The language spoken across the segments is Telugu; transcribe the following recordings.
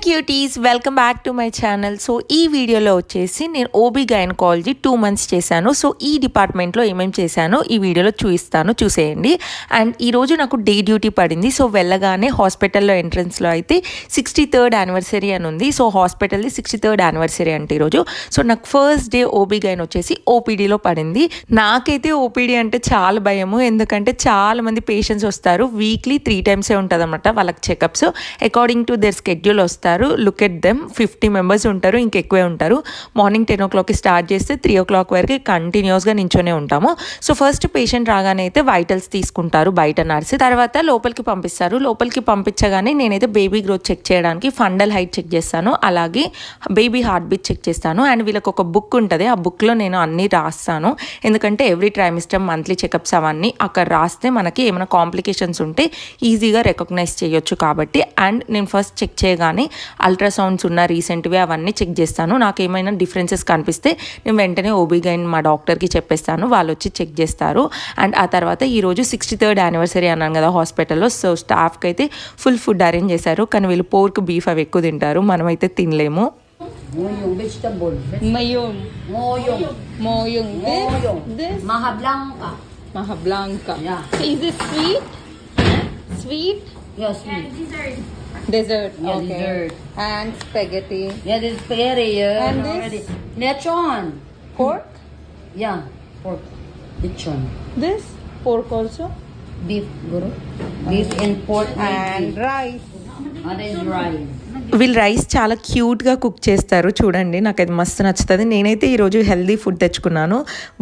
Cuties, welcome back to my channel. So ఈ వీడియోలో వచ్చేసి నేను ఓబీ గైనకాలజీ 2 months చేశాను. సో ఈ డిపార్ట్మెంట్లో ఏమేమి చేశానో ఈ వీడియోలో చూపిస్తాను, చూసేయండి. అండ్ ఈరోజు నాకు డే డ్యూటీ పడింది. సో వెళ్ళగానే హాస్పిటల్లో ఎంట్రన్స్లో అయితే 63rd యానివర్సరీ అని ఉంది. సో హాస్పిటల్ది 63rd యానివర్సరీ అంటే ఈరోజు. సో నాకు ఫస్ట్ డే ఓబీ గైన్ వచ్చేసి ఓపీడీలో పడింది. నాకైతే ఓపీడీ అంటే చాలా భయము, ఎందుకంటే చాలామంది పేషెంట్స్ వస్తారు. వీక్లీ 3 times ఉంటుంది అన్నమాట వాళ్ళకి checkups. According to their schedule వస్తారు. లుక్ ఎట్ దెమ్, 50 members ఉంటారు, ఇంకెక్కువే ఉంటారు. మార్నింగ్ 10 o'clockకి స్టార్ట్ చేస్తే 3 o'clock వరకు కంటిన్యూస్గా నించొనే ఉంటాము. సో ఫస్ట్ పేషెంట్ రాగానే అయితే వైటల్స్ తీసుకుంటారు బయట నర్స్, తర్వాత లోపలికి పంపిస్తారు. లోపలికి పంపించగానే నేనైతే బేబీ గ్రోత్ చెక్ చేయడానికి ఫండల్ హైట్ చెక్ చేస్తాను, అలాగే బేబీ హార్ట్ బీట్ చెక్ చేస్తాను. అండ్ వీళ్ళకి ఒక బుక్ ఉంటుంది, ఆ బుక్లో నేను అన్నీ రాస్తాను. ఎందుకంటే ఎవ్రీ ట్రైమిస్టర్ మంత్లీ చెకప్స్ అవన్నీ అక్కడ రాస్తే మనకి ఏమైనా కాంప్లికేషన్స్ ఉంటే ఈజీగా రికగ్నైజ్ చేయొచ్చు కాబట్టి. అండ్ నేను ఫస్ట్ చెక్ చేయగానే అల్ట్రాసౌండ్స్ ఉన్న రీసెంట్వి అవన్నీ చెక్ చేస్తాను. నాకు ఏమైనా డిఫరెన్సెస్ కనిపిస్తే నేను వెంటనే ఓబీగైన్ మా డాక్టర్కి చెప్పేస్తాను, వాళ్ళు వచ్చి చెక్ చేస్తారు. అండ్ ఆ తర్వాత ఈరోజు 63rd యానివర్సరీ అన్నాను కదా హాస్పిటల్లో. సో స్టాఫ్కి అయితే ఫుల్ ఫుడ్ అరేంజ్ చేశారు, కానీ వీళ్ళు పోర్క్ బీఫ్ అవి ఎక్కువ తింటారు, మనమైతే తినలేము. Moyong vegetable. Mayong. Moyong. Moyong. Moyong. This. Maha blanca. Maha Blanca. Yeah. So is this sweet? Sweet? Yes, Dessert. Yeah, Okay. dessert. And spaghetti. yeah, this spaghetti. Yeah, And this? already. Lechon. Pork? Yeah, pork. Lechon. This? Pork also? Beef, guru. Beef and pork. And rice. That is rice. వీళ్ళు రైస్ చాలా క్యూట్గా కుక్ చేస్తారు, చూడండి, నాకు అది మస్తు నచ్చుతుంది. నేనైతే ఈరోజు హెల్దీ ఫుడ్ తెచ్చుకున్నాను,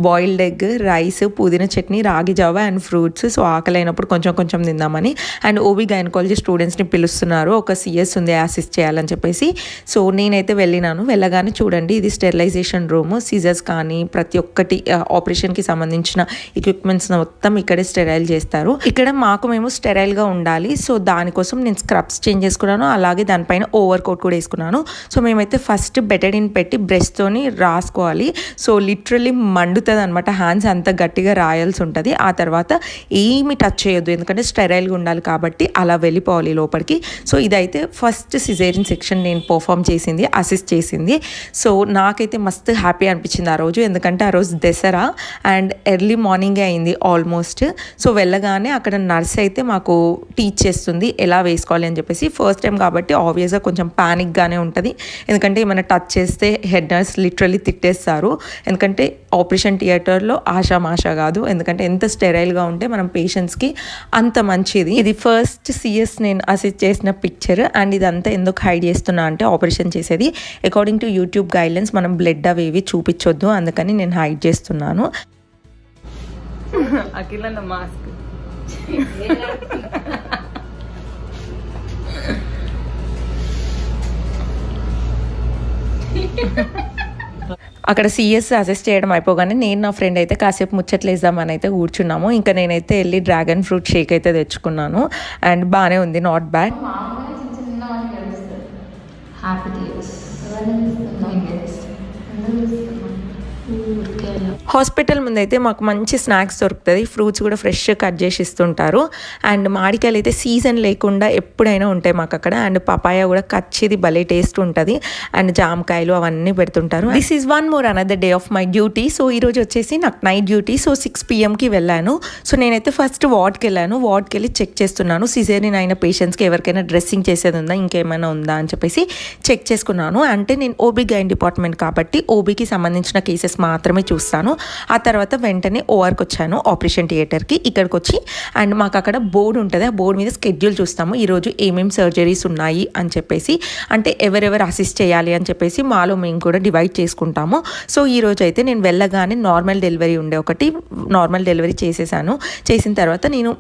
బాయిల్డ్ ఎగ్, రైస్, పుదీనా చట్నీ, రాగి జావా అండ్ ఫ్రూట్స్. సో ఆకలి అయినప్పుడు కొంచెం కొంచెం తిందామని. అండ్ ఓబీ గైనకాలజీ స్టూడెంట్స్ని పిలుస్తున్నారు, ఒక సిఎస్ ఉంది అసిస్ట్ చేయాలని చెప్పేసి. సో నేనైతే వెళ్ళినాను. వెళ్ళగానే చూడండి, ఇది స్టెరిలైజేషన్ రూమ్. సీజర్స్ కానీ ప్రతి ఒక్కటి ఆపరేషన్కి సంబంధించిన ఎక్విప్మెంట్స్ మొత్తం ఇక్కడే స్టెరైల్ చేస్తారు. ఇక్కడ మేము స్టెరైల్గా ఉండాలి. సో దానికోసం నేను స్క్రబ్స్ చేంజ్ చేసుకున్నాను, అలాగే దానిపైన ఓవర్ కోట్ కూడా వేసుకున్నాను. సో మేమైతే ఫస్ట్ బెటడిన్ పెట్టి బ్రష్తోని రాసుకోవాలి. సో లిటరల్లీ మండుతుంది అనమాట, హ్యాండ్స్ అంత గట్టిగా రాయాల్సి ఉంటుంది. ఆ తర్వాత ఏమి టచ్ చేయొద్దు, ఎందుకంటే స్టెరైల్గా ఉండాలి కాబట్టి అలా వెళ్ళిపోవాలి లోపలికి. సో ఇదైతే ఫస్ట్ సిజేరియన్ సెక్షన్ నేను పర్ఫామ్ చేసింది, అసిస్ట్ చేసింది. సో నాకైతే మస్తు హ్యాపీ అనిపించింది ఆ రోజు, ఎందుకంటే ఆ రోజు దసరా అండ్ ఎర్లీ మార్నింగే అయింది ఆల్మోస్ట్. సో వెళ్ళగానే అక్కడ నర్స్ అయితే మాకు టీచ్ చేస్తుంది ఎలా వేసుకోవాలి అని చెప్పేసి. ఫస్ట్ టైం కాబట్టి ఆబ్వియస్గా కొంచెం ప్యానిక్గానే ఉంటుంది, ఎందుకంటే ఏమైనా టచ్ చేస్తే హెడ్ నర్స్ లిటరల్లీ తిట్టేస్తారు. ఎందుకంటే ఆపరేషన్ థియేటర్లో ఆషామాషా కాదు, ఎందుకంటే ఎంత స్టెరైల్గా ఉంటే మనం పేషెంట్స్కి అంత మంచిది. ఇది ఫస్ట్ సిఎస్ నేను అసిస్ట్ చేసిన పిక్చర్. అండ్ ఇదంతా ఎందుకు హైడ్ చేస్తున్నా అంటే, ఆపరేషన్ చేసేది అకార్డింగ్ టు యూట్యూబ్ గైడ్లైన్స్ మనం బ్లడ్ అవి ఏవి చూపించొద్దు, అందుకని నేను హైడ్ చేస్తున్నాను. Akila mask. అక్కడ సిఎస్ అసిస్ట్ చేయడం అయిపోగానే నేను నా ఫ్రెండ్ అయితే కాసేపు ముచ్చట్లు వేద్దామని అయితే కూర్చున్నాము. ఇంకా నేనైతే వెళ్ళి డ్రాగన్ ఫ్రూట్ షేక్ అయితే తెచ్చుకున్నాను. అండ్ బాగానే ఉంది, నాట్ బ్యాడ్. హాస్పిటల్ ముందైతే మాకు మంచి స్నాక్స్ దొరుకుతుంది, ఫ్రూట్స్ కూడా ఫ్రెష్ కట్ చేసి ఇస్తుంటారు. అండ్ మామిడికాయలు అయితే సీజన్ లేకుండా ఎప్పుడైనా ఉంటాయి మాకు అక్కడ. అండ్ పపాయ కూడా కచ్చిది భలే టేస్ట్ ఉంటుంది. అండ్ జామకాయలు అవన్నీ పెడుతుంటారు. This is one more another day of my duty. So ఈరోజు వచ్చేసి నాకు నైట్ డ్యూటీ. సో 6 PMకి వెళ్ళాను. సో నేనైతే ఫస్ట్ వార్డ్కి వెళ్ళాను. వార్డ్కి వెళ్ళి చెక్ చేస్తున్నాను, సిజేరియన్ అయిన పేషెంట్స్కి ఎవరికైనా డ్రెస్సింగ్ చేసేది ఉందా, ఇంకేమైనా ఉందా అని చెప్పేసి చెక్ చేసుకున్నాను. అంటే నేను ఓబీ గైన్ డిపార్ట్మెంట్ కాబట్టి ఓబీకి సంబంధించిన కేసెస్ మాత్రమే చూస్తాను. ఆ తర్వాత వెంటనే ఓఆర్కి వచ్చాను, ఆపరేషన్ థియేటర్కి. ఇక్కడికి వచ్చి అండ్ మాకు అక్కడ బోర్డు ఉంటుంది, ఆ బోర్డు మీద స్కెడ్యూల్ చూస్తాము, ఈరోజు ఏమేమి సర్జరీస్ ఉన్నాయి అని చెప్పేసి. అంటే ఎవరెవరు అసిస్ట్ చేయాలి అని చెప్పేసి మాలో మేము కూడా డివైడ్ చేసుకుంటాము. సో ఈరోజు అయితే నేను వెళ్ళగానే నార్మల్ డెలివరీ ఉండే ఒకటి నార్మల్ డెలివరీ చేసేసాను. చేసిన తర్వాత నేను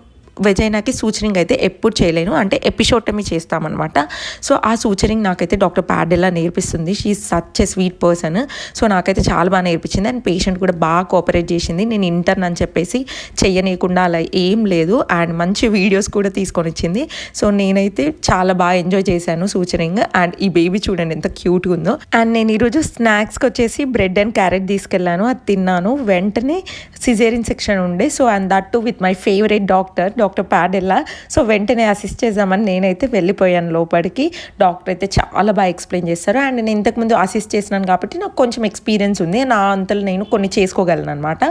వెజైనాకి సూచరింగ్ అయితే ఎప్పుడు చేయలేను, అంటే ఎపిషోటమీ చేస్తామన్నమాట. సో ఆ సూచరింగ్ నాకైతే డాక్టర్ ప్యాడెలా నేర్పిస్తుంది. She is such a sweet person. So నాకైతే చాలా బాగా నేర్పించింది. అండ్ పేషెంట్ కూడా బాగా కోఆపరేట్ చేసింది. నేను ఇంటర్న్ అని చెప్పేసి చెయ్యనీయకుండా అలా ఏం లేదు. అండ్ మంచి వీడియోస్ కూడా తీసుకొని ఇచ్చింది. సో నేనైతే చాలా బాగా ఎంజాయ్ చేశాను సూచరింగ్. అండ్ ఈ బేబీ చూడండి ఎంత క్యూట్గా ఉందో. అండ్ నేను ఈరోజు స్నాక్స్కి వచ్చేసి బ్రెడ్ అండ్ క్యారెట్ తీసుకెళ్ళాను, అది తిన్నాను. వెంటనే సిజేరియన్ సెక్షన్ ఉండే. So and that to with my favourite doctor doctor ప్యాడెల్లా. సో వెంటనే అసిస్ట్ చేద్దామని నేనైతే వెళ్ళిపోయాను లోపలికి. డాక్టర్ అయితే చాలా బాగా ఎక్స్ప్లెయిన్ చేస్తారు. అండ్ నేను ఇంతకుముందు అసిస్ట్ చేసినాను కాబట్టి నాకు కొంచెం ఎక్స్పీరియన్స్ ఉంది. నా అంతలో నేను కొన్ని చేసుకోగలను అనమాట.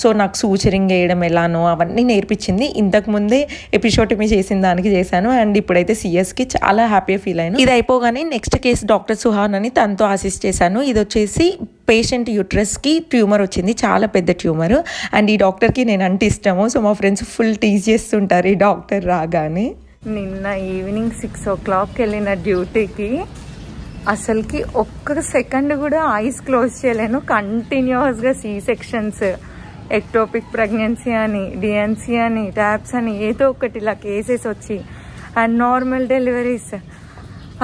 సో నాకు సూచరింగ్ వేయడం ఎలానో అవన్నీ నేర్పించింది. ఇంతకుముందే ఎపిసోటమీ చేసిన దానికి చేశాను. అండ్ ఇప్పుడైతే సిఎస్కి చాలా హ్యాపీగా ఫీల్ అయ్యాను. ఇది అయిపోగానే నెక్స్ట్ కేసు డాక్టర్ సుహాన్ అని తనతో అసిస్ట్ చేశాను. ఇది వచ్చేసి పేషెంట్ యూట్రస్కి ట్యూమర్ వచ్చింది, చాలా పెద్ద ట్యూమర్. అండ్ ఈ డాక్టర్కి నేను అంటే ఇష్టము. సో మా ఫ్రెండ్స్ ఫుల్ టీజ్ చేస్తుంటారు ఈ డాక్టర్ రాగానే. నిన్న ఈవినింగ్ 6 o'clock వెళ్ళిన డ్యూటీకి అసలుకి ఒక్క సెకండ్ కూడా ఐస్ క్లోజ్ చేయలేను. కంటిన్యూస్గా సెక్షన్స్, ఎక్టోపిక్ ప్రెగ్నెన్సీ అని, డిఎన్సీ అని, ట్యాప్స్ అని ఏదో ఒకటి ఇలా కేసెస్ వచ్చి అండ్ నార్మల్ డెలివరీస్.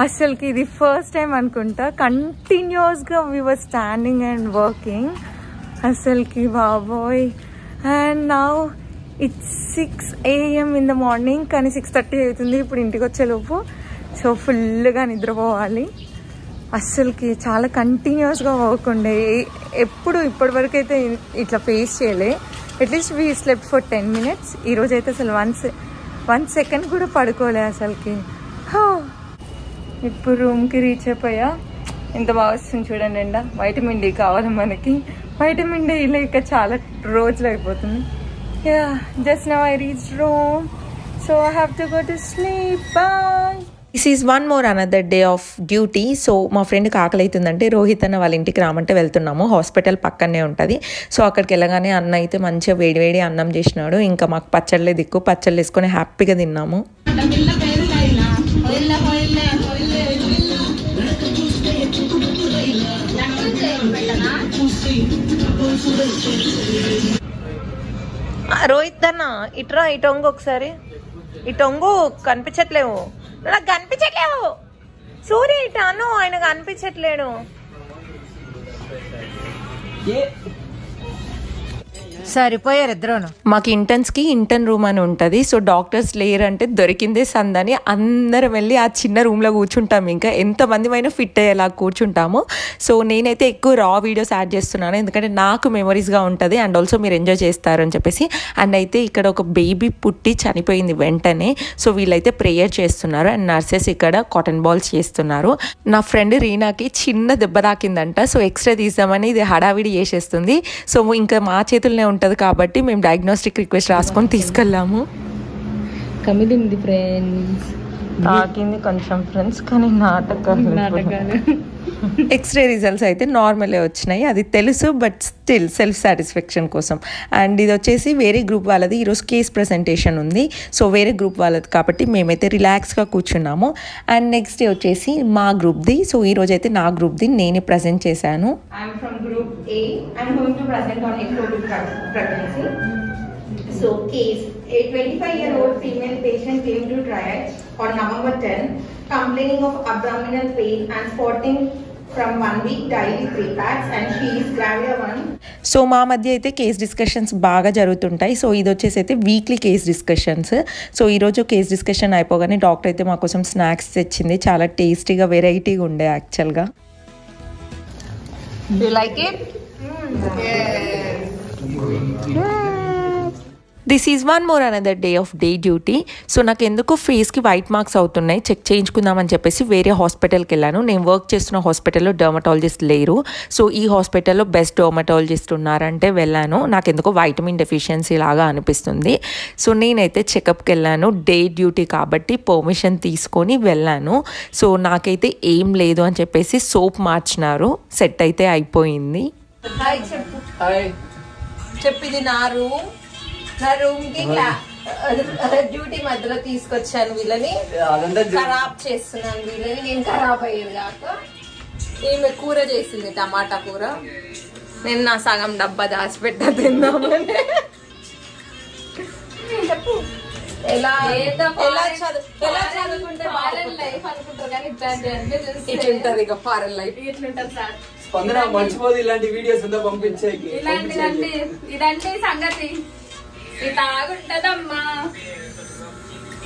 అసలుకి ఇది ఫస్ట్ టైం అనుకుంటా కంటిన్యూస్గా వీఆర్ స్టాండింగ్ అండ్ వర్కింగ్. అసలుకి బాబోయ్. And now it's 6 AM in the morning, కానీ 6:30 అవుతుంది ఇప్పుడు ఇంటికి వచ్చేలోపు. సో ఫుల్గా నిద్రపోవాలి. అస్సలకి చాలా కంటిన్యూస్గా వర్క్ ఉండే. ఎప్పుడు ఇప్పటివరకు అయితే ఇట్లా ఫేస్ చేయలే. At least we slept for 10 minutes. ఈరోజు అయితే అసలు 1 second కూడా పడుకోలే అసలుకి. ఇప్పుడు రూమ్కి రీచ్ అయిపోయా. ఎంత బాగా వస్తుంది చూడండి ఎండ. వైటమిన్ డి కావాలి మనకి. వైటమిన్ డి లేక చాలా రోజులు అయిపోతుంది. Just now I reach room, so I have to go to sleep. Bye. This is one more another day of duty. So మా ఫ్రెండ్కి ఆకలి అవుతుందంటే రోహిత్ అన్న వాళ్ళ ఇంటికి రామంటే వెళ్తున్నాము. హాస్పిటల్ పక్కనే ఉంటుంది. సో అక్కడికి వెళ్ళగానే అన్న అయితే మంచిగా వేడివేడి అన్నం చేసినాడు. ఇంకా మాకు పచ్చళ్ళే దిక్కు, పచ్చళ్ళు వేసుకొని హ్యాపీగా తిన్నాము. రోహిత్ అన్న ఇట్రా, ఇటొంగు ఒకసారి. ఇటొంగు, కనిపించట్లేవు. నాకు కనిపించట్లేవు. సూర్య ఇటాను, ఆయన కనిపించట్లేడు. సరిపోయారు ఇద్దరును. మాకు ఇంటర్న్స్కి ఇంటర్న్ రూమ్ అని ఉంటుంది. సో డాక్టర్స్ లేరంటే దొరికిందే సందని అందరం వెళ్ళి ఆ చిన్న రూమ్లో కూర్చుంటాము. ఇంకా ఎంతమంది అయినా ఫిట్ అయ్యేలా కూర్చుంటాము. సో నేనైతే ఎక్కువ రా వీడియోస్ యాడ్ చేస్తున్నాను, ఎందుకంటే నాకు మెమరీస్గా ఉంటుంది అండ్ ఆల్సో మీరు ఎంజాయ్ చేస్తారు అని చెప్పేసి. అండ్ అయితే ఇక్కడ ఒక బేబీ పుట్టి చనిపోయింది వెంటనే. సో వీళ్ళైతే ప్రేయర్ చేస్తున్నారు అండ్ నర్సెస్ ఇక్కడ కాటన్ బాల్స్ చేస్తున్నారు. నా ఫ్రెండ్ రీనాకి చిన్న దెబ్బ తాకిందంట. సో ఎక్స్రే తీద్దామని ఇది హడావిడి చేసేస్తుంది. సో ఇంకా మా చేతుల్లోనే ఉంటుంది కాబట్టి మేము డయాగ్నోస్టిక్ రిక్వెస్ట్ రాసుకొని తీసుకెళ్ళాము. కమిలింది ఫ్రెండ్స్, తాకింది కొంచెం ఫ్రెండ్స్, కానీ నాటకాలు. ఎక్స్రే రిజల్ట్స్ అయితే నార్మలే వచ్చినాయి, అది తెలుసు. బట్ స్టిల్ సెల్ఫ్ సాటిస్ఫాక్షన్ కోసం. అండ్ ఇది వచ్చేసి వేరే గ్రూప్ వాళ్ళది. ఈరోజు కేస్ ప్రెజెంటేషన్ ఉంది. సో వేరే గ్రూప్ వాళ్ళది కాబట్టి మేమైతే రిలాక్స్గా కూర్చున్నాము. అండ్ నెక్స్ట్ డే వచ్చేసి మా గ్రూప్ది. సో ఈరోజు అయితే నా గ్రూప్ది నేనే ప్రజెంట్ చేశాను. I'm from group A. I'm going to present on ectopic pregnancy. So case, a 25-year-old female patient came to triage on November 10, complaining of abdominal pain and spotting from 1 week, daily 3 packs, and she is gravida 1. So మా మధ్య అయితే కేస్ డిస్కషన్స్ బాగా జరుగుతుంటాయి. సో ఇది వచ్చేసి అయితే వీక్లీ కేస్ డిస్కషన్స్. సో ఈరోజు కేస్ డిస్కషన్ అయిపోగానే డాక్టర్ అయితే మా కోసం స్నాక్స్ తెచ్చింది. చాలా టేస్టీగా, వెరైటీగా ఉండే యాక్చువల్గా. You like it? This is one more another day of day duty. So నాకు ఎందుకు ఫేస్కి వైట్ మార్క్స్ అవుతున్నాయి, చెక్ చేయించుకుందామని చెప్పేసి వేరే హాస్పిటల్కి వెళ్ళాను. నేను వర్క్ చేస్తున్న హాస్పిటల్లో డర్మటాలజిస్ట్ లేరు. సో ఈ హాస్పిటల్లో బెస్ట్ డర్మటాలజిస్ట్ ఉన్నారంటే వెళ్ళాను. నాకు ఎందుకో వైటమిన్ డెఫిషియన్సీ లాగా అనిపిస్తుంది. సో నేనైతే చెకప్కి వెళ్ళాను. డే డ్యూటీ కాబట్టి పర్మిషన్ తీసుకొని వెళ్ళాను. సో నాకైతే ఏం లేదు అని చెప్పేసి సోప్ మార్చినారు. సెట్ అయితే అయిపోయింది. చెప్పిది నా రూమ్కి డ్యూటీ మధ్యలో తీసుకొచ్చాను. వీళ్ళని ఖరాబ్ చేస్తున్నాను. వీళ్ళని నేను ఖరాబ్ అయ్యేది కాక ఈమె కూర చేసింది, టమాటా కూర. నేను నా సగం డబ్బా దాచిపెట్టా తిందామని. చెప్పు, ఎలా చదువుకుంటే ఫారెన్ లైఫ్ అనుకుంటారు కానీ ఇట్లుంటది. ఇక ఫారెన్ లైఫ్ ఇట్లుంటది సార్. మర్చిపోదు ఇలాంటి వీడియోస్ అంతా పంపించేకి. ఇదంటే సంగతి తాగుంటదమ్మా.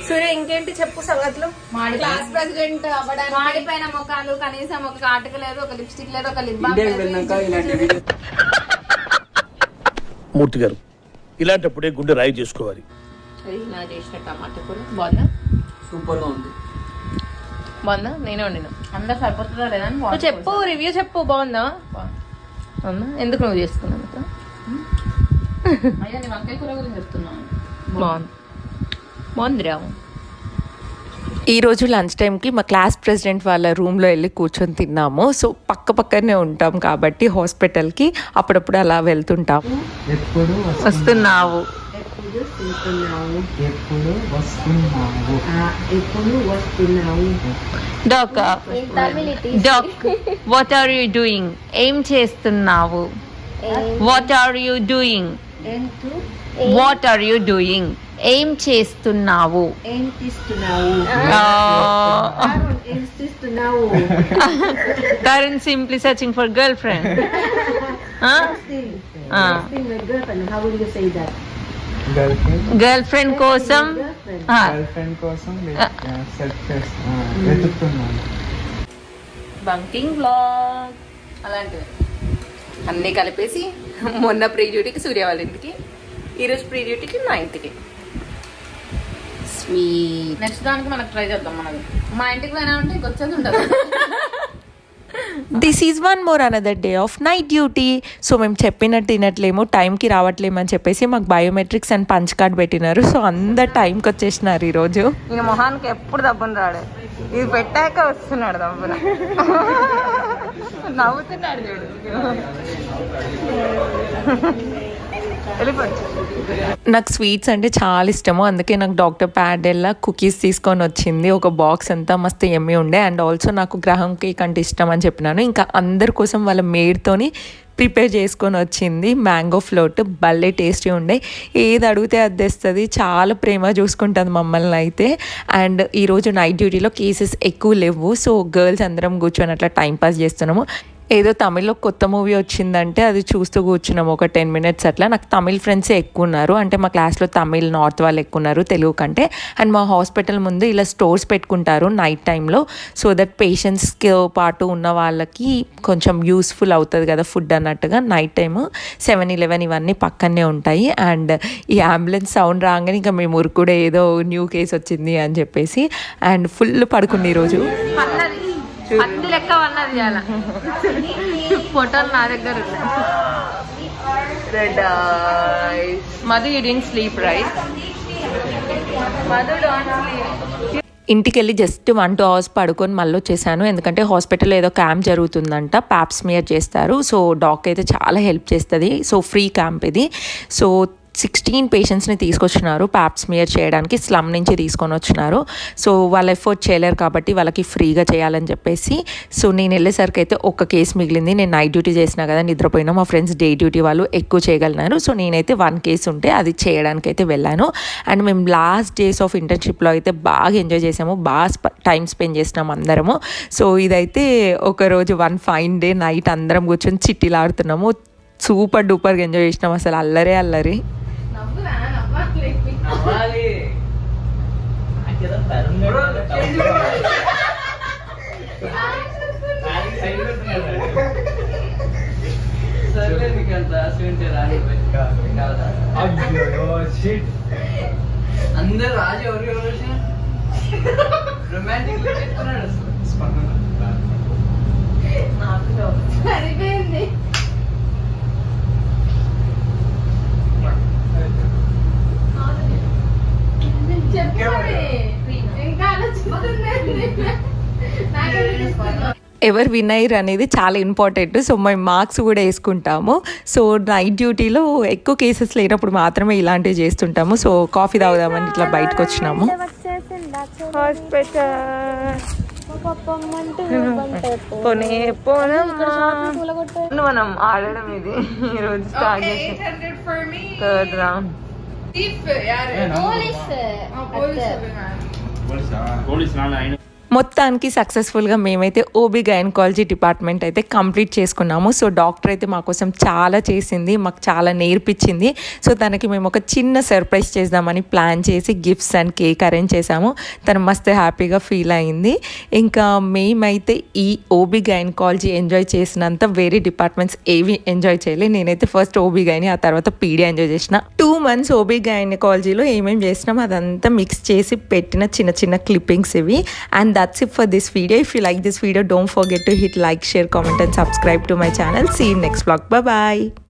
సూర్య ఇంకేంటి చెప్పు సంగతులు. క్లాస్ ప్రెసిడెంట్ అవ్వడానికి మాడిపోయిన ముఖాలు, కనీసం ఒక కాటుక లేదు, ఒక లిప్స్టిక్ లేదు, ఒక లిప్ బామ్ లేదు. మూర్తి గారు, ఇలాంటప్పుడే గుండె రాయి చేసుకోవాలి. అది నా చేసిన టమాటా కూర బాగుందా? సూపర్ గా ఉంది. బాగుందా? నేనే వండినా. అందరు సరిపోతుందా లేదా అని నువ్వు చెప్పు, రివ్యూ చెప్పు. బాగుందా? బాగుందా? ఎందుకు నువ్వు చేసుకున్నావు? అయ్యా నీ వంకాయ కూర గురించి చెప్తున్నాను. బాగుంది, బాగుంది రా. ఈరోజు లంచ్ టైంకి మా క్లాస్ ప్రెసిడెంట్ వాళ్ళ రూమ్లో వెళ్ళి కూర్చొని తిన్నాము. సో పక్కనే ఉంటాం కాబట్టి హాస్పిటల్కి అప్పుడప్పుడు అలా వెళ్తుంటాము. ఎప్పుడు వస్తున్నావు? ఎప్పుడు తింటున్నావు? ఎప్పుడు వస్తున్నావు? ఎప్పుడు వస్తున్నావు? Doc doc what are you doing? ఏం చేస్తున్నావు? What are you doing? ఏంటూ వాట్ ఆర్ యూ డూయింగ్? ఏం చేస్తున్నావు? ఏం తీస్తున్నావు? ఏం తీస్తున్నావు? Karan simply searching for girlfriend. Girlfriend. How will you say that? Girlfriend కోసం గర్ల్ఫ్రెండ్ కోసం సెర్చ్ చేస్తున్నాను, వెతుకుతున్నాను. బంకింగ్ బ్లాగ్ అలాంటివి అన్నీ కలిపేసి మొన్న ప్రీ డ్యూటీకి సూర్య వాళ్ళ ఇంటికి, ఈరోజు ప్రీ డ్యూటీకి 9th స్వీట్. నెక్స్ట్ దానికి మనకు ట్రై చేద్దాం. మనది మా ఇంటికి పోయినా ఉంటే ఇంకొచ్చేది ఉంటుంది. This is one more another day of night duty. So మేము చెప్పినట్టు తినట్లేము, టైంకి రావట్లేము అని చెప్పేసి మాకు బయోమెట్రిక్స్ అండ్ పంచ్ కార్డ్ పెట్టినారు. సో అందరు టైంకి వచ్చేసినారు ఈరోజు. ఈయన మొహానికి ఎప్పుడు దబ్బున రాడు, ఇది పెట్టాక వస్తున్నాడు దబ్బున. నవ్వుతున్నాడు చూడు. వెళ్ళిపోవచ్చు. నాకు స్వీట్స్ అంటే చాలా ఇష్టము, అందుకే నాకు డాక్టర్ ప్యాడెల్లా కుకీస్ తీసుకొని వచ్చింది. ఒక బాక్స్ అంతా మస్తు ఎమ్మి ఉండే. అండ్ ఆల్సో నాకు గ్రహం కేక్ అంటే ఇష్టం అని చెప్పినాను. ఇంకా అందరి కోసం వాళ్ళ మేడ్తోని ప్రిపేర్ చేసుకొని వచ్చింది. మ్యాంగో ఫ్లోట్ భలే టేస్టీ ఉండే. ఏది అడిగితే అది తెస్తుంది, చాలా ప్రేమ చూసుకుంటుంది మమ్మల్ని అయితే. అండ్ ఈరోజు నైట్ డ్యూటీలో కేసెస్ ఎక్కువ లేవు. సో గర్ల్స్ అందరం కూర్చొని అట్లా టైంపాస్ చేస్తున్నాము. ఏదో తమిళ్లో కొత్త మూవీ వచ్చిందంటే అది చూస్తూ కూర్చున్నాము ఒక 10 minutes అట్లా. నాకు తమిళ్ ఫ్రెండ్సే ఎక్కువ ఉన్నారు, అంటే మా క్లాస్లో తమిళ్ నార్త్ వాళ్ళు ఎక్కువ ఉన్నారు తెలుగు కంటే. అండ్ మా హాస్పిటల్ ముందు ఇలా స్టోర్స్ పెట్టుకుంటారు నైట్ టైంలో, సో దట్ పేషెంట్స్కి పాటు ఉన్న వాళ్ళకి కొంచెం యూస్ఫుల్ అవుతుంది కదా ఫుడ్ అన్నట్టుగా. నైట్ టైము 7-11 ఇవన్నీ పక్కనే ఉంటాయి. అండ్ ఈ అంబులెన్స్ సౌండ్ రాగానే ఇంకా మేము కూడా ఏదో న్యూ కేసు వచ్చింది అని చెప్పేసి అండ్ ఫుల్ పడుకుంది ఈరోజు. అన్ని లెక్క అన్నది చాలా ఫోటోలు నా దగ్గర ఉన్నాయి. Madhu you didn't sleep right? Madhu don't sleep. ఇంటికి వెళ్ళి జస్ట్ 1-2 hours పడుకొని మళ్ళీ వచ్చేసాను. ఎందుకంటే హాస్పిటల్లో ఏదో క్యాంప్ జరుగుతుందంట, ప్యాప్స్మియర్ చేస్తారు. సో డాక్ అయితే చాలా హెల్ప్ చేస్తుంది. సో ఫ్రీ క్యాంప్ ఇది. సో 16 పేషెంట్స్ని తీసుకొచ్చినారు ప్యాప్స్మియర్ చేయడానికి, స్లమ్ నుంచి తీసుకొని వచ్చినారు. సో వాళ్ళు ఎఫోర్డ్ చేయలేరు కాబట్టి వాళ్ళకి ఫ్రీగా చేయాలని చెప్పేసి. సో నేను వెళ్ళేసరికి అయితే ఒక కేసు మిగిలింది. నేను నైట్ డ్యూటీ చేసినా కదా, నిద్రపోయినా. మా ఫ్రెండ్స్ డే డ్యూటీ వాళ్ళు ఎక్కువ చేయగలిగినారు. సో నేనైతే 1 కేసు ఉంటే అది చేయడానికి అయితే వెళ్ళాను. అండ్ మేము లాస్ట్ డేస్ ఆఫ్ ఇంటర్న్షిప్లో అయితే బాగా ఎంజాయ్ చేసాము, బాగా టైం స్పెండ్ చేసినాము అందరము. సో ఇదైతే ఒకరోజు 1 fine day, నైట్ అందరం కూర్చొని చిట్టీలు ఆడుతున్నాము. సూపర్ డూపర్గా ఎంజాయ్ చేసినాం, అసలు అల్లరే అల్లరి. అందరు రాజు ఎవరు రొమాంటిక్ చెప్తున్నాడు. సరిపోయింది. ఎవరు విన్ అయ్యారు అనేది చాలా ఇంపార్టెంట్. సో మేము మార్క్స్ కూడా వేసుకుంటాము. సో నైట్ డ్యూటీలో ఎక్కువ కేసెస్ లేనప్పుడు మాత్రమే ఇలాంటివి చేస్తుంటాము. సో కాఫీ తాగుదామని ఇట్లా బయటకు వచ్చినాము. మనం ఆడడం ఇది ఈరోజు స్టార్ట్ చేసి 3rd round. మొత్తానికి సక్సెస్ఫుల్గా మేమైతే ఓబీ గైనకాలజీ డిపార్ట్మెంట్ అయితే కంప్లీట్ చేసుకున్నాము. సో డాక్టర్ అయితే మా కోసం చాలా చేసింది, మాకు చాలా నేర్పించింది. సో తనకి మేము ఒక చిన్న సర్ప్రైజ్ చేద్దామని ప్లాన్ చేసి గిఫ్ట్స్ అండ్ కేక్ అరేంజ్ చేసాము. తను మస్తు హ్యాపీగా ఫీల్ అయింది. ఇంకా మేమైతే ఈ ఓబీ గైనకాలజీ ఎంజాయ్ చేసినంత వేరే డిపార్ట్మెంట్స్ ఏవి ఎంజాయ్ చేయలేదు. నేనైతే ఫస్ట్ ఓబీ గైని, ఆ తర్వాత పీడీ ఎంజాయ్ చేసిన. 2 months ఓబీ గైనకాలజీలో ఏమేమి చేసినాం అదంతా మిక్స్ చేసి పెట్టిన చిన్న చిన్న క్లిప్పింగ్స్ ఇవి. And that's it for this video. If you like this video, don't forget to hit like, share, comment and subscribe to my channel. See you next vlog. Bye bye.